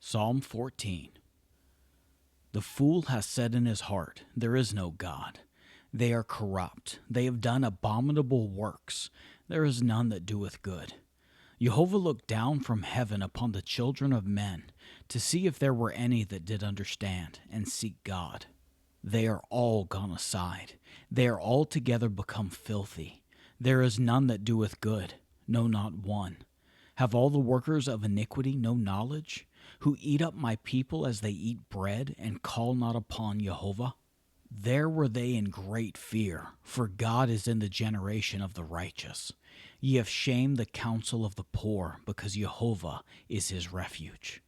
Psalm 14. The fool has said in his heart, "There is no God." They are corrupt. They have done abominable works. There is none that doeth good. Yehovah looked down from heaven upon the children of men to see if there were any that did understand and seek God. They are all gone aside. They are altogether become filthy. There is none that doeth good, no, not one. Have all the workers of iniquity no knowledge, who eat up my people as they eat bread and call not upon Yehovah? There were they in great fear, for God is in the generation of the righteous. Ye have shamed the counsel of the poor, because Yehovah is his refuge.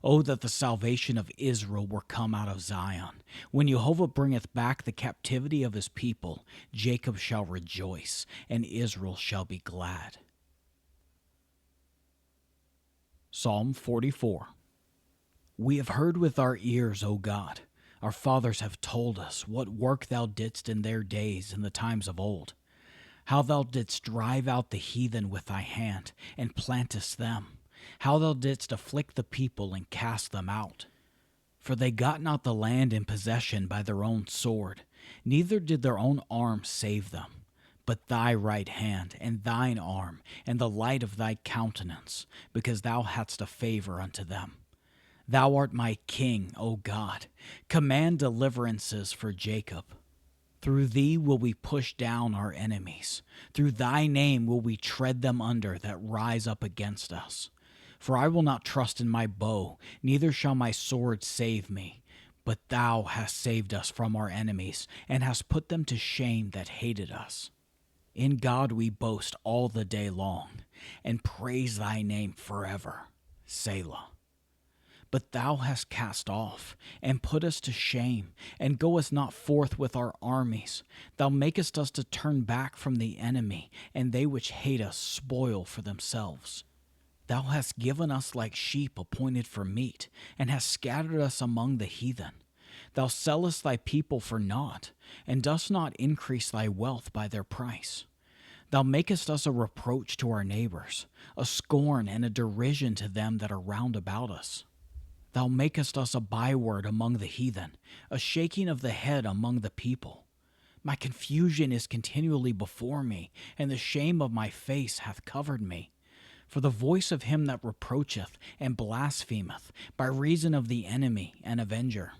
Oh, that the salvation of Israel were come out of Zion. When Yehovah bringeth back the captivity of his people, Jacob shall rejoice, and Israel shall be glad. Psalm 44. We have heard with our ears, O God. Our fathers have told us what work thou didst in their days, in the times of old, how thou didst drive out the heathen with thy hand, and plantest them, how thou didst afflict the people and cast them out. For they got not the land in possession by their own sword, neither did their own arm save them, but thy right hand, and thine arm, and the light of thy countenance, because thou hadst a favor unto them. Thou art my king, O God. Command deliverances for Jacob. Through thee will we push down our enemies. Through thy name will we tread them under that rise up against us. For I will not trust in my bow, neither shall my sword save me. But thou hast saved us from our enemies, and hast put them to shame that hated us. In God we boast all the day long, and praise thy name forever. Selah. But thou hast cast off, and put us to shame, and goest not forth with our armies. Thou makest us to turn back from the enemy, and they which hate us spoil for themselves. Thou hast given us like sheep appointed for meat, and hast scattered us among the heathen. Thou sellest thy people for naught, and dost not increase thy wealth by their price. Thou makest us a reproach to our neighbors, a scorn and a derision to them that are round about us. Thou makest us a byword among the heathen, a shaking of the head among the people. My confusion is continually before me, and the shame of my face hath covered me. For the voice of him that reproacheth and blasphemeth, by reason of the enemy and avenger.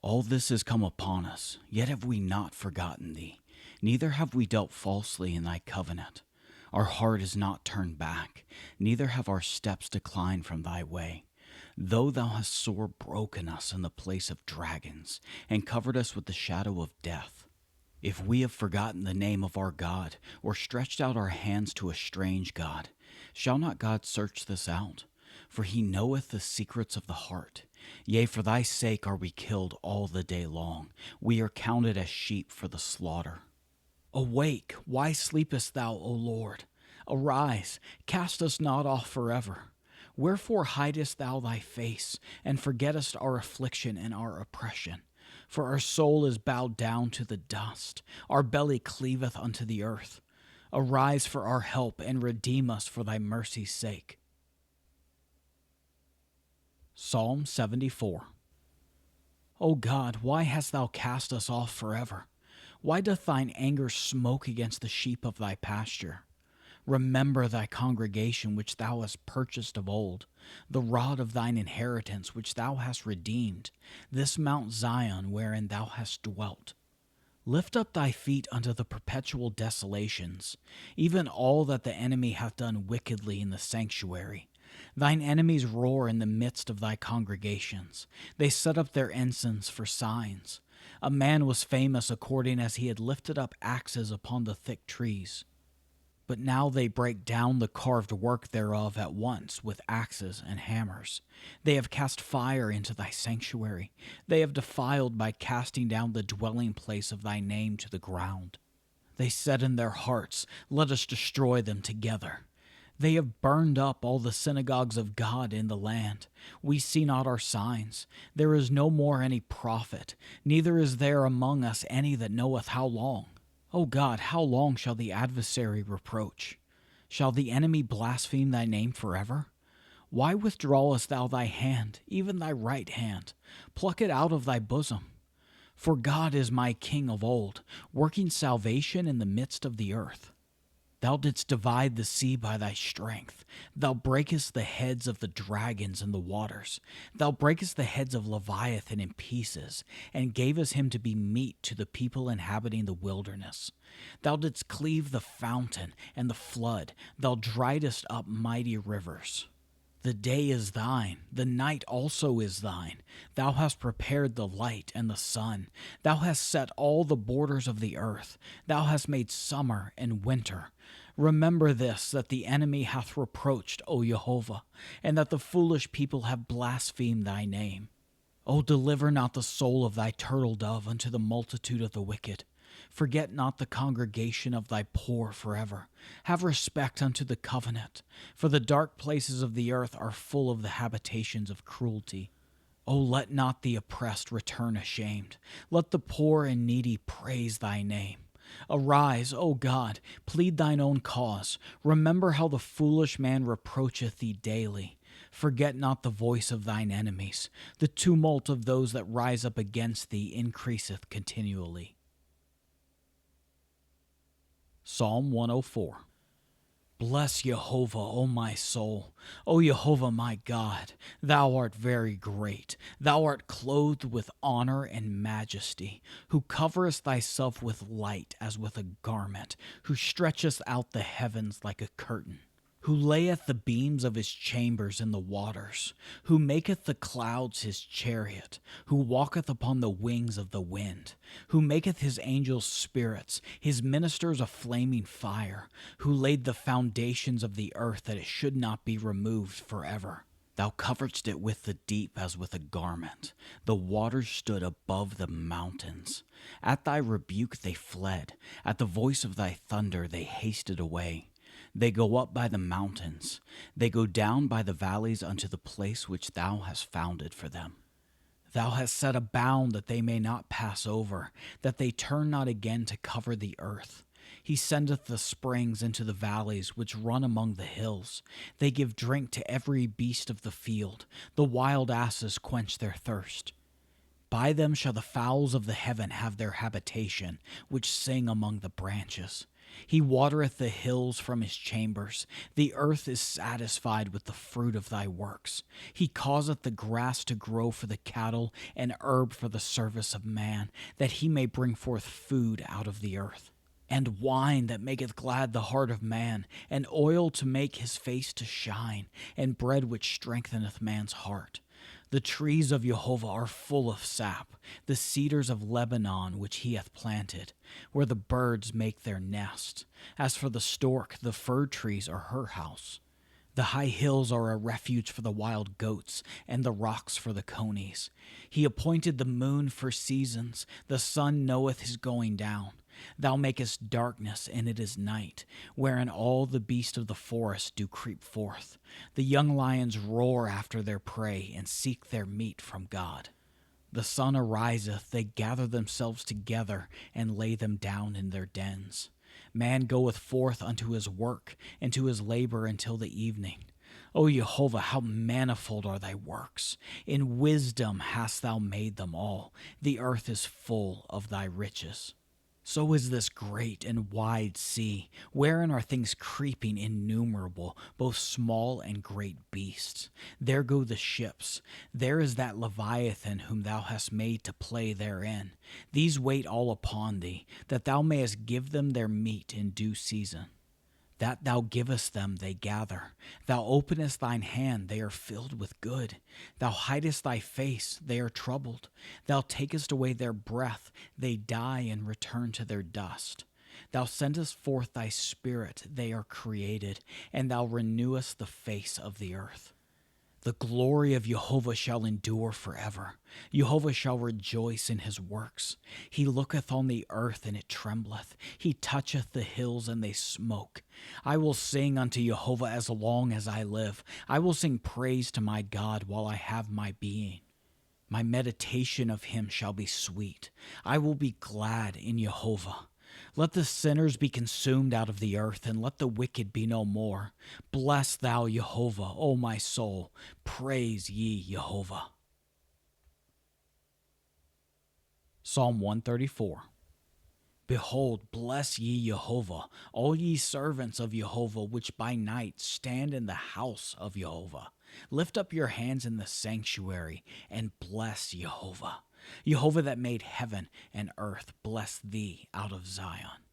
All this is come upon us, yet have we not forgotten thee, neither have we dealt falsely in thy covenant. Our heart is not turned back, neither have our steps declined from thy way. Though thou hast sore broken us in the place of dragons, and covered us with the shadow of death. If we have forgotten the name of our God, or stretched out our hands to a strange God, shall not God search this out? For he knoweth the secrets of the heart. Yea, for thy sake are we killed all the day long. We are counted as sheep for the slaughter. Awake, why sleepest thou, O Lord? Arise, cast us not off forever. Wherefore hidest thou thy face, and forgettest our affliction and our oppression? For our soul is bowed down to the dust, our belly cleaveth unto the earth. Arise for our help, and redeem us for thy mercy's sake. Psalm 74. O God, why hast thou cast us off forever? Why doth thine anger smoke against the sheep of thy pasture? Remember thy congregation which thou hast purchased of old, the rod of thine inheritance which thou hast redeemed, this Mount Zion wherein thou hast dwelt. Lift up thy feet unto the perpetual desolations, even all that the enemy hath done wickedly in the sanctuary. Thine enemies roar in the midst of thy congregations. They set up their ensigns for signs. A man was famous according as he had lifted up axes upon the thick trees. But now they break down the carved work thereof at once with axes and hammers. They have cast fire into thy sanctuary. They have defiled by casting down the dwelling place of thy name to the ground. They said in their hearts, "Let us destroy them together." They have burned up all the synagogues of God in the land. We see not our signs. There is no more any prophet, neither is there among us any that knoweth how long. O God, how long shall the adversary reproach? Shall the enemy blaspheme thy name forever? Why withdrawest thou thy hand, even thy right hand? Pluck it out of thy bosom. For God is my King of old, working salvation in the midst of the earth. Thou didst divide the sea by thy strength. Thou breakest the heads of the dragons in the waters. Thou breakest the heads of Leviathan in pieces, and gavest him to be meat to the people inhabiting the wilderness. Thou didst cleave the fountain and the flood. Thou driedest up mighty rivers. The day is thine, the night also is thine. Thou hast prepared the light and the sun. Thou hast set all the borders of the earth. Thou hast made summer and winter. Remember this, that the enemy hath reproached, O Yehovah, and that the foolish people have blasphemed thy name. O deliver not the soul of thy turtle dove unto the multitude of the wicked. Forget not the congregation of thy poor forever. Have respect unto the covenant, for the dark places of the earth are full of the habitations of cruelty. O let not the oppressed return ashamed. Let the poor and needy praise thy name. Arise, O God, plead thine own cause. Remember how the foolish man reproacheth thee daily. Forget not the voice of thine enemies. The tumult of those that rise up against thee increaseth continually. Psalm 104. Bless Yehovah, O my soul. O Yehovah my God, thou art very great. Thou art clothed with honor and majesty, who coverest thyself with light as with a garment, who stretchest out the heavens like a curtain, who layeth the beams of his chambers in the waters, who maketh the clouds his chariot, who walketh upon the wings of the wind, who maketh his angels spirits, his ministers a flaming fire, who laid the foundations of the earth that it should not be removed forever. Thou coveredst it with the deep as with a garment. The waters stood above the mountains. At thy rebuke they fled. At the voice of thy thunder they hasted away. They go up by the mountains. They go down by the valleys unto the place which thou hast founded for them. Thou hast set a bound that they may not pass over, that they turn not again to cover the earth. He sendeth the springs into the valleys which run among the hills. They give drink to every beast of the field. The wild asses quench their thirst. By them shall the fowls of the heaven have their habitation, which sing among the branches. He watereth the hills from his chambers. The earth is satisfied with the fruit of thy works. He causeth the grass to grow for the cattle, and herb for the service of man, that he may bring forth food out of the earth. And wine that maketh glad the heart of man, and oil to make his face to shine, and bread which strengtheneth man's heart. The trees of Yehovah are full of sap, the cedars of Lebanon which he hath planted, where the birds make their nest. As for the stork, the fir trees are her house. The high hills are a refuge for the wild goats, and the rocks for the conies. He appointed the moon for seasons, the sun knoweth his going down. Thou makest darkness, and it is night, wherein all the beasts of the forest do creep forth. The young lions roar after their prey, and seek their meat from God. The sun ariseth, they gather themselves together, and lay them down in their dens. Man goeth forth unto his work, and to his labor until the evening. O Yehovah, how manifold are thy works! In wisdom hast thou made them all. The earth is full of thy riches. So is this great and wide sea, wherein are things creeping innumerable, both small and great beasts. There go the ships. There is that Leviathan whom thou hast made to play therein. These wait all upon thee, that thou mayest give them their meat in due season. That thou givest them they gather. Thou openest thine hand, they are filled with good. Thou hidest thy face, they are troubled. Thou takest away their breath, they die and return to their dust. Thou sendest forth thy spirit, they are created, and thou renewest the face of the earth. The glory of Yehovah shall endure forever. Yehovah shall rejoice in his works. He looketh on the earth, and it trembleth. He toucheth the hills, and they smoke. I will sing unto Yehovah as long as I live. I will sing praise to my God while I have my being. My meditation of him shall be sweet. I will be glad in Yehovah. Let the sinners be consumed out of the earth, and let the wicked be no more. Bless thou Yehovah, O my soul. Praise ye Yehovah. Psalm 134. Behold, bless ye Yehovah, all ye servants of Yehovah, which by night stand in the house of Yehovah. Lift up your hands in the sanctuary, and bless Yehovah. Yehovah that made heaven and earth, bless thee out of Zion.